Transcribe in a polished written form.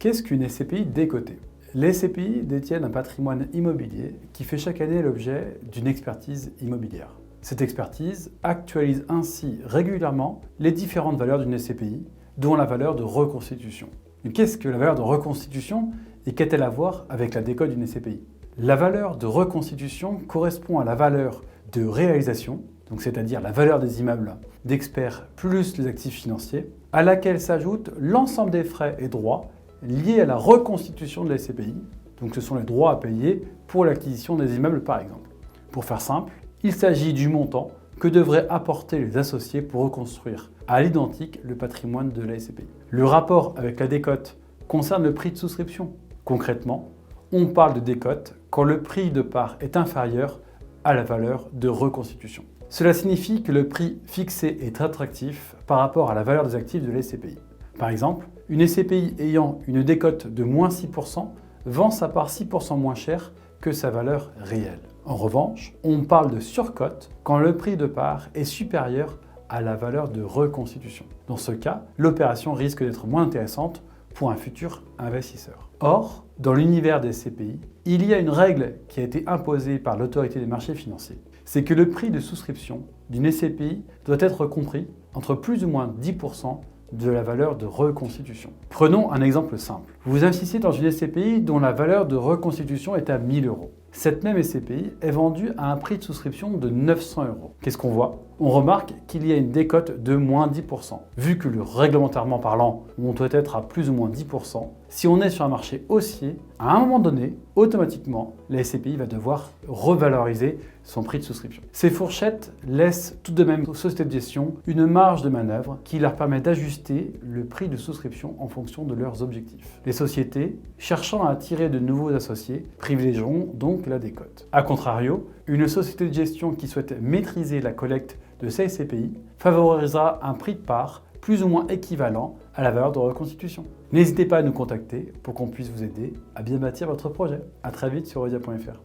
Qu'est-ce qu'une SCPI décotée? Les SCPI détiennent un patrimoine immobilier qui fait chaque année l'objet d'une expertise immobilière. Cette expertise actualise ainsi régulièrement les différentes valeurs d'une SCPI, dont la valeur de reconstitution. Mais qu'est-ce que la valeur de reconstitution et qu'a-t-elle à voir avec la décote d'une SCPI? La valeur de reconstitution correspond à la valeur de réalisation, donc c'est-à-dire la valeur des immeubles d'experts plus les actifs financiers, à laquelle s'ajoute l'ensemble des frais et droits liés à la reconstitution de la SCPI, donc ce sont les droits à payer pour l'acquisition des immeubles par exemple. Pour faire simple, il s'agit du montant que devraient apporter les associés pour reconstruire à l'identique le patrimoine de la SCPI. Le rapport avec la décote concerne le prix de souscription. Concrètement, on parle de décote quand le prix de part est inférieur à la valeur de reconstitution. Cela signifie que le prix fixé est attractif par rapport à la valeur des actifs de la SCPI. Par exemple, une SCPI ayant une décote de moins 6% vend sa part 6% moins cher que sa valeur réelle. En revanche, on parle de surcote quand le prix de part est supérieur à la valeur de reconstitution. Dans ce cas, l'opération risque d'être moins intéressante pour un futur investisseur. Or, dans l'univers des SCPI, il y a une règle qui a été imposée par l'autorité des marchés financiers. C'est que le prix de souscription d'une SCPI doit être compris entre plus ou moins 10% de la valeur de reconstitution. Prenons un exemple simple. Vous investissez dans une SCPI dont la valeur de reconstitution est à 1 000 €. Cette même SCPI est vendue à un prix de souscription de 900 €. Qu'est-ce qu'on voit? On remarque qu'il y a une décote de moins 10%. Vu que réglementairement parlant, on doit être à plus ou moins 10%, si on est sur un marché haussier, à un moment donné, automatiquement, la SCPI va devoir revaloriser son prix de souscription. Ces fourchettes laissent tout de même aux sociétés de gestion une marge de manœuvre qui leur permet d'ajuster le prix de souscription en fonction de leurs objectifs. Les sociétés, cherchant à attirer de nouveaux associés, privilégieront donc la décote. A contrario, une société de gestion qui souhaite maîtriser la collecte de ces SCPI favorisera un prix de part plus ou moins équivalent à la valeur de reconstitution. N'hésitez pas à nous contacter pour qu'on puisse vous aider à bien bâtir votre projet. À très vite sur Odia.fr.